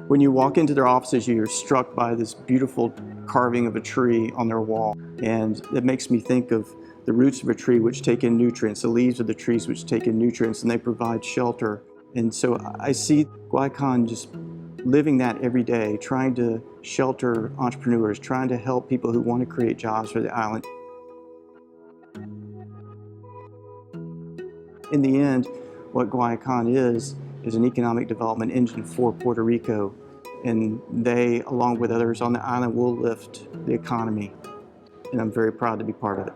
When you walk into their offices, you're struck by this beautiful carving of a tree on their wall. And it makes me think of the roots of a tree which take in nutrients, the leaves of the trees which take in nutrients, and they provide shelter. And so I see Guayacán just living that every day, trying to shelter entrepreneurs, trying to help people who want to create jobs for the island. In the end, what Guayacán is an economic development engine for Puerto Rico, and they, along with others on the island, will lift the economy, and I'm very proud to be part of it.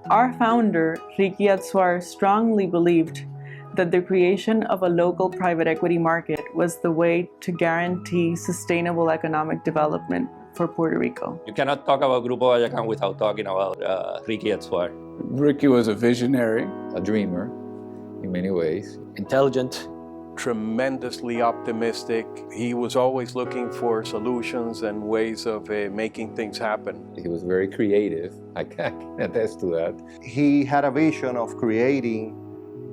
Our founder, Enrique Adsuar, strongly believed that the creation of a local private equity market was the way to guarantee sustainable economic development for Puerto Rico. You cannot talk about Grupo Guayacán without talking about Enrique Adsuar. Ricky was a visionary, a dreamer in many ways. Intelligent, tremendously optimistic. He was always looking for solutions and ways of making things happen. He was very creative. I can attest to that. He had a vision of creating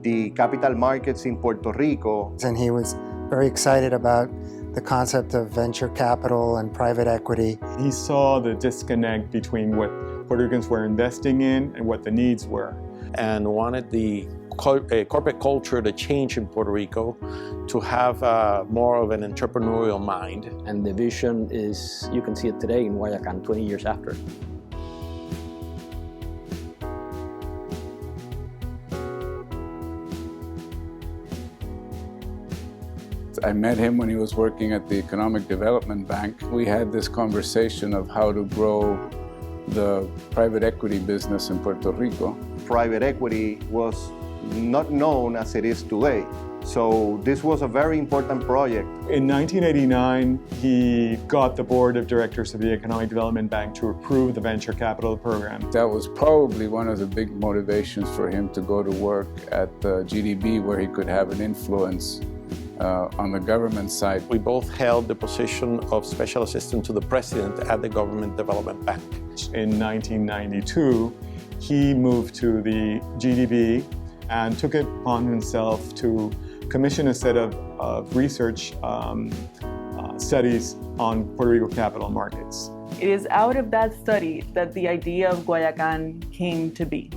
the capital markets in Puerto Rico. And he was very excited about the concept of venture capital and private equity. He saw the disconnect between what Puerto Ricans were investing in and what the needs were, and wanted the corporate culture to change in Puerto Rico, to have more of an entrepreneurial mind. And the vision is, you can see it today in Guayacán 20 years after. I met him when he was working at the Economic Development Bank. We had this conversation of how to grow the private equity business in Puerto Rico. Private equity was not known as it is today. So this was a very important project. In 1989, he got the board of directors of the Economic Development Bank to approve the venture capital program. That was probably one of the big motivations for him to go to work at the GDB, where he could have an influence on the government side. We both held the position of special assistant to the president at the Government Development Bank. In 1992, he moved to the GDB and took it upon himself to commission a set of research studies on Puerto Rico capital markets. It is out of that study that the idea of Guayacán came to be.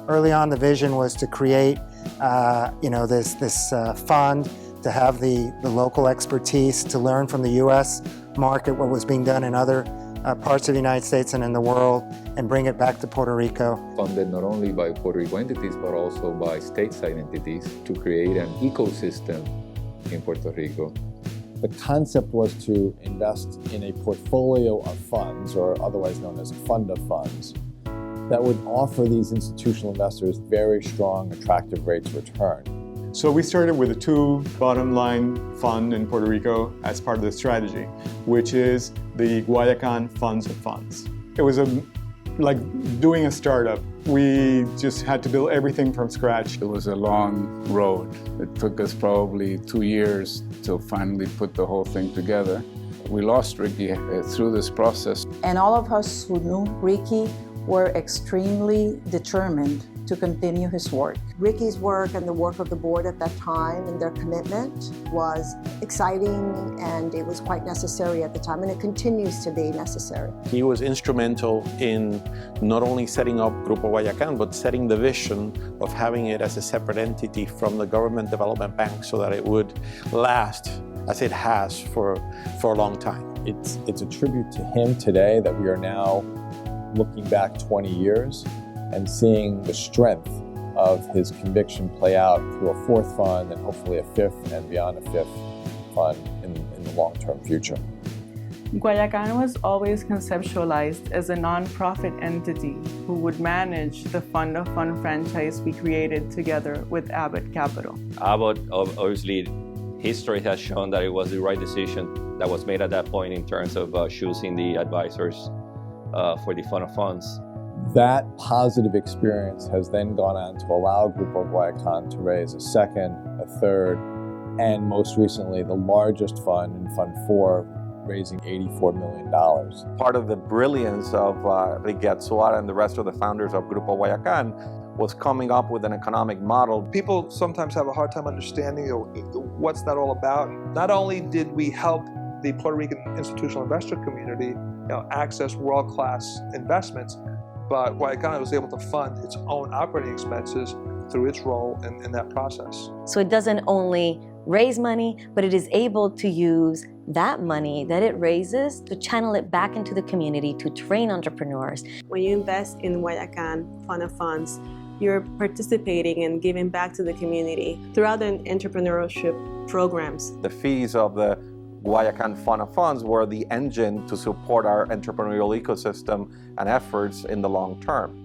Early on, the vision was to create, this fund, to have the local expertise, to learn from the U.S. market what was being done in other parts of the United States and in the world, and bring it back to Puerto Rico. Funded not only by Puerto Rico entities, but also by stateside entities to create an ecosystem in Puerto Rico. The concept was to invest in a portfolio of funds, or otherwise known as a fund of funds, that would offer these institutional investors very strong, attractive rates of return. So we started with a two bottom line fund in Puerto Rico as part of the strategy, which is the Guayacán Funds of Funds. It was like doing a startup. We just had to build everything from scratch. It was a long road. It took us probably 2 years to finally put the whole thing together. We lost Ricky through this process. And all of us who knew Ricky were extremely determined to continue his work. Ricky's work and the work of the board at that time and their commitment was exciting, and it was quite necessary at the time, and it continues to be necessary. He was instrumental in not only setting up Grupo Guayacán, but setting the vision of having it as a separate entity from the Government Development Bank so that it would last as it has for a long time. It's a tribute to him today that we are now looking back 20 years and seeing the strength of his conviction play out through a fourth fund and hopefully a fifth and beyond a fifth fund in the long-term future. Guayacán was always conceptualized as a non-profit entity who would manage the fund of fund franchise we created together with Abbott Capital. Abbott, obviously, history has shown that it was the right decision that was made at that point in terms of choosing the advisors for the fund of funds. That positive experience has then gone on to allow Grupo Guayacán to raise a second, a third, and most recently the largest fund in Fund 4, raising $84 million. Part of the brilliance of Enrique Adsuar and the rest of the founders of Grupo Guayacán was coming up with an economic model. People sometimes have a hard time understanding what's that all about. Not only did we help the Puerto Rican institutional investor community access world-class investments, but Guayacán was able to fund its own operating expenses through its role in that process. So it doesn't only raise money, but it is able to use that money that it raises to channel it back into the community to train entrepreneurs. When you invest in Guayacán Fund of Funds, you're participating and giving back to the community throughout the entrepreneurship programs. The fees of the Guayacán Fund of Funds were the engine to support our entrepreneurial ecosystem and efforts in the long term.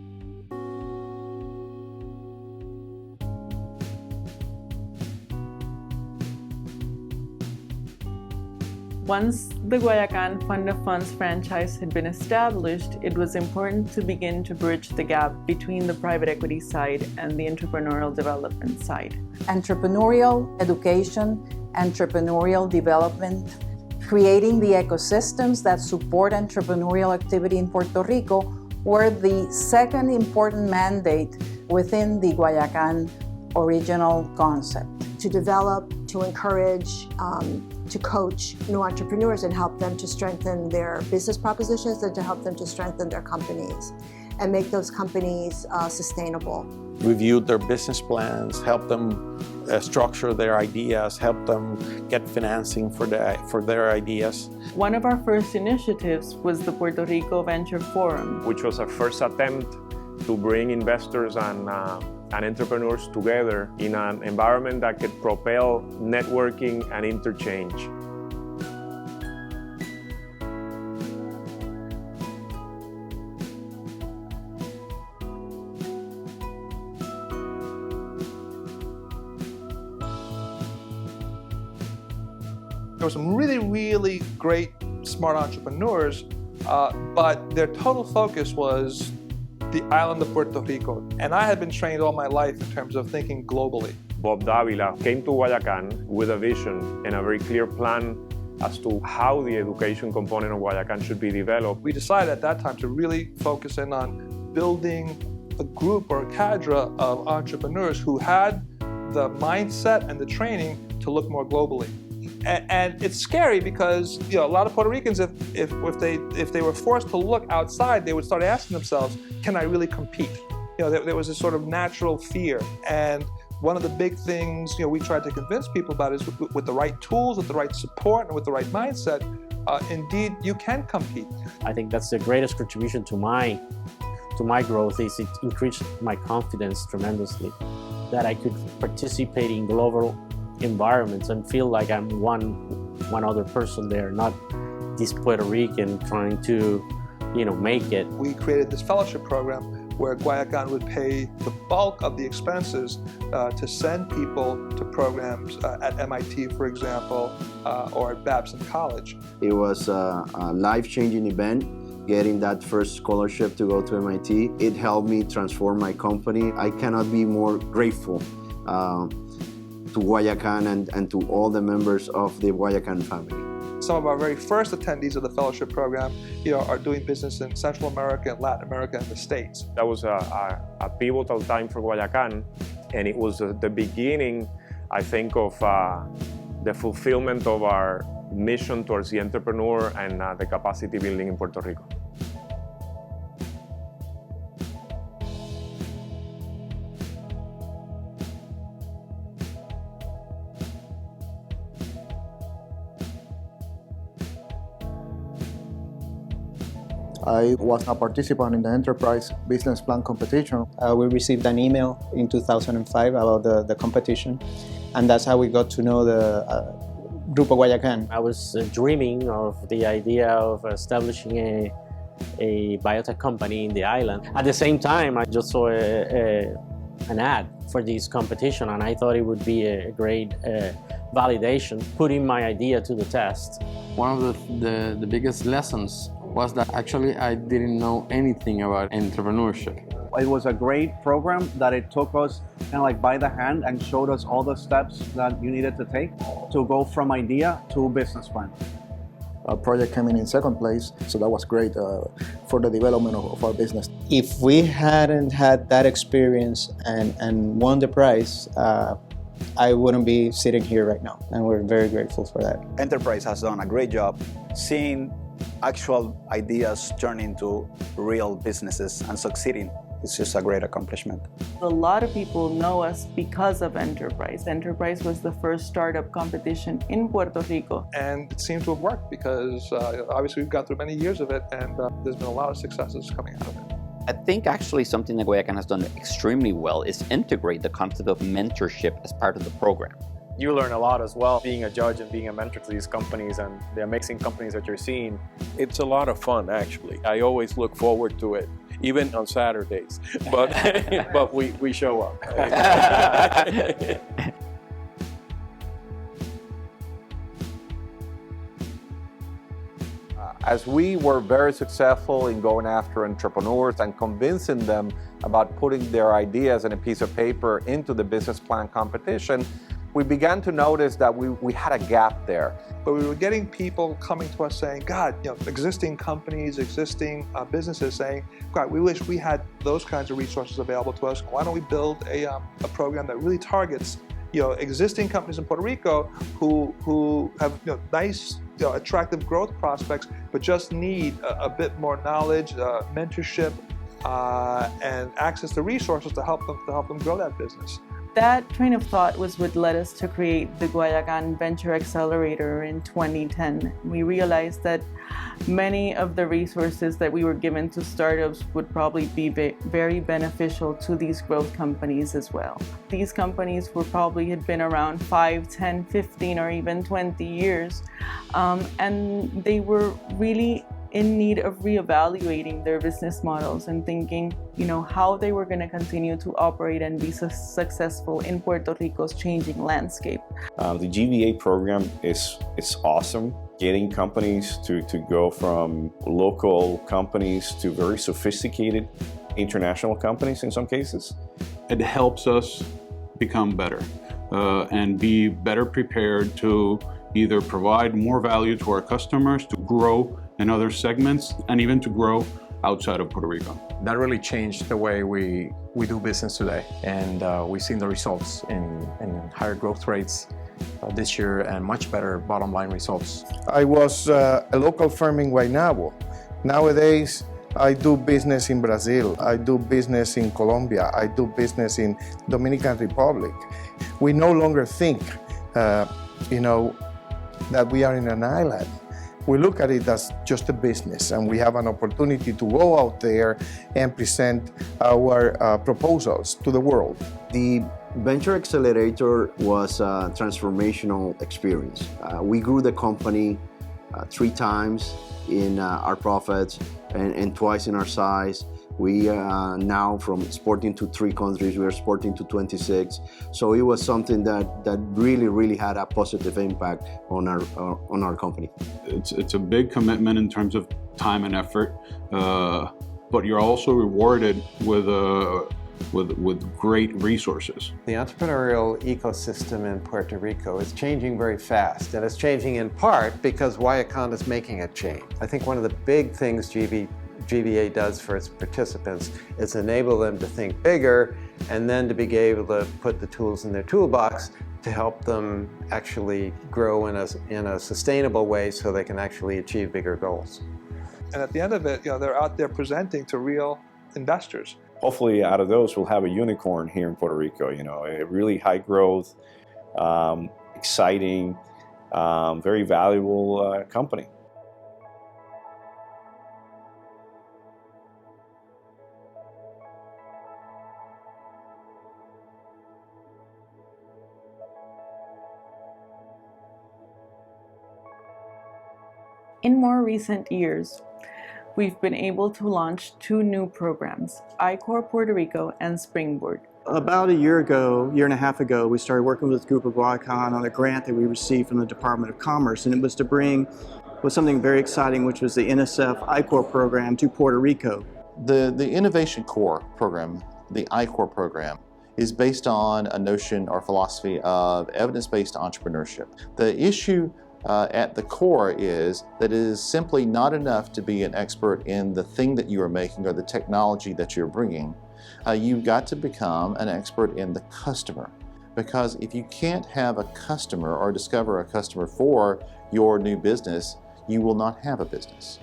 Once the Guayacán Fund of Funds franchise had been established, it was important to begin to bridge the gap between the private equity side and the entrepreneurial development side. Entrepreneurial education, entrepreneurial development, creating the ecosystems that support entrepreneurial activity in Puerto Rico were the second important mandate within the Guayacán original concept. To develop, to encourage, to coach new entrepreneurs and help them to strengthen their business propositions and to help them to strengthen their companies and make those companies sustainable. Reviewed their business plans, helped them structure their ideas, helped them get financing for their ideas. One of our first initiatives was the Puerto Rico Venture Forum, which was our first attempt to bring investors and entrepreneurs together in an environment that could propel networking and interchange. There were some really, really great, smart entrepreneurs, but their total focus was the island of Puerto Rico. And I had been trained all my life in terms of thinking globally. Bob Davila came to Guayacán with a vision and a very clear plan as to how the education component of Guayacán should be developed. We decided at that time to really focus in on building a group or a cadre of entrepreneurs who had the mindset and the training to look more globally. And it's scary because a lot of Puerto Ricans, if they were forced to look outside, they would start asking themselves, can I really compete? There was this sort of natural fear. And one of the big things we tried to convince people about is with the right tools, with the right support, and with the right mindset, indeed you can compete. I think that's the greatest contribution to my growth is it increased my confidence tremendously that I could participate in global environments and feel like I'm one other person there, not this Puerto Rican trying to, make it. We created this fellowship program where Guayacán would pay the bulk of the expenses to send people to programs at MIT, for example, or at Babson College. It was a life-changing event. Getting that first scholarship to go to MIT, it helped me transform my company. I cannot be more grateful to Guayacán and to all the members of the Guayacán family. Some of our very first attendees of the fellowship program are doing business in Central America and Latin America and the States. That was a pivotal time for Guayacán, and it was the beginning, I think, of the fulfillment of our mission towards the entrepreneur and the capacity building in Puerto Rico. I was a participant in the Enterprise Business Plan competition. We received an email in 2005 about the competition, and that's how we got to know the Grupo Guayacán. I was dreaming of the idea of establishing a biotech company in the island. At the same time, I just saw an ad for this competition, and I thought it would be a great validation, putting my idea to the test. One of the biggest lessons was that actually I didn't know anything about entrepreneurship. It was a great program that it took us kind of like by the hand and showed us all the steps that you needed to take to go from idea to business plan. Our project came in second place, so that was great for the development of our business. If we hadn't had that experience and won the prize, I wouldn't be sitting here right now, and we're very grateful for that. Enterprise has done a great job seeing actual ideas turn into real businesses and succeeding. It's just a great accomplishment. A lot of people know us because of Enterprise. Enterprise was the first startup competition in Puerto Rico. And it seems to have worked because obviously we've got through many years of it, and there's been a lot of successes coming out of it. I think actually something that Guayacán has done extremely well is integrate the concept of mentorship as part of the program. You learn a lot as well, being a judge and being a mentor to these companies and the amazing companies that you're seeing. It's a lot of fun, actually. I always look forward to it, even on Saturdays, but, but we show up. As we were very successful in going after entrepreneurs and convincing them about putting their ideas on a piece of paper into the business plan competition, we began to notice that we had a gap there. But we were getting people coming to us saying, God, existing companies, existing businesses saying, God, we wish we had those kinds of resources available to us. Why don't we build a program that really targets existing companies in Puerto Rico who have help attractive growth prospects, but just need a bit more knowledge, mentorship, and access to resources to help them grow that business. That train of thought was what led us to create the Guayacán Venture Accelerator in 2010. We realized that many of the resources that we were given to startups would probably be very beneficial to these growth companies as well. These companies had been around 5, 10, 15, or even 20 years, and they were really in need of reevaluating their business models and thinking, how they were going to continue to operate and be successful in Puerto Rico's changing landscape. The GVA program is awesome. Getting companies to go from local companies to very sophisticated international companies in some cases. It helps us become better and be better prepared to either provide more value to our customers, to grow in other segments, and even to grow outside of Puerto Rico. That really changed the way we do business today, and we've seen the results in higher growth rates this year and much better bottom line results. I was a local firm in Guaynabo. Nowadays, I do business in Brazil, I do business in Colombia, I do business in Dominican Republic. We no longer think, that we are in an island. We look at it as just a business, and we have an opportunity to go out there and present our proposals to the world. The Venture Accelerator was a transformational experience. We grew the company 3 times in our profits and twice in our size. We now, from exporting to 3 countries, we are exporting to 26. So it was something that really had a positive impact on our company. It's a big commitment in terms of time and effort, but you're also rewarded with great resources. The entrepreneurial ecosystem in Puerto Rico is changing very fast, and it's changing in part because Guayacán is making it change. I think one of the big things GVA does for its participants is enable them to think bigger and then to be able to put the tools in their toolbox to help them actually grow in a sustainable way so they can actually achieve bigger goals. And at the end of it, they're out there presenting to real investors. Hopefully out of those we'll have a unicorn here in Puerto Rico, a really high growth, exciting, very valuable company. In more recent years, we've been able to launch 2 new programs, I-Corps Puerto Rico and Springboard. About a year and a half ago, we started working with Grupo Guayacán on a grant that we received from the Department of Commerce, and it was to bring was something very exciting, which was the NSF I-Corps program to Puerto Rico. The Innovation Core program, the I-Corps program, is based on a notion or philosophy of evidence-based entrepreneurship. The issue at the core is that it is simply not enough to be an expert in the thing that you are making or the technology that you're bringing. You've got to become an expert in the customer, because if you can't have a customer or discover a customer for your new business, you will not have a business.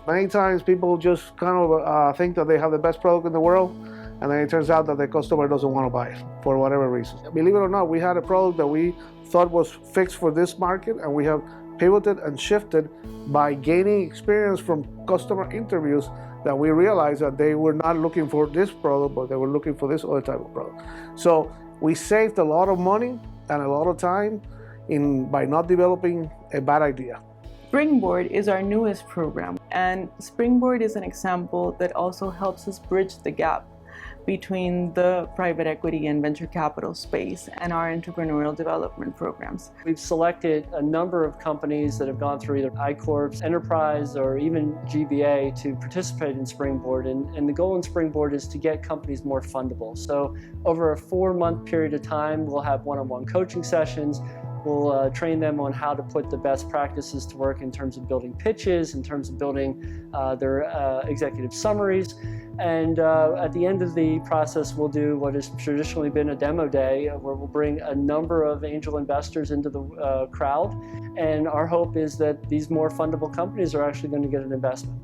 Many times people just kind of think that they have the best product in the world, and then it turns out that the customer doesn't want to buy it for whatever reason. Believe it or not, we had a product that we thought was fixed for this market, and we have pivoted and shifted by gaining experience from customer interviews that we realized that they were not looking for this product, but they were looking for this other type of product. So we saved a lot of money and a lot of time by not developing a bad idea. Springboard is our newest program, and Springboard is an example that also helps us bridge the gap between the private equity and venture capital space and our entrepreneurial development programs. We've selected a number of companies that have gone through either I-Corps, Enterprise, or even GBA to participate in Springboard. And the goal in Springboard is to get companies more fundable. So over a 4-month period of time, we'll have one-on-one coaching sessions. We'll train them on how to put the best practices to work in terms of building pitches, in terms of building their executive summaries. And at the end of the process, we'll do what has traditionally been a demo day, where we'll bring a number of angel investors into the crowd. And our hope is that these more fundable companies are actually going to get an investment.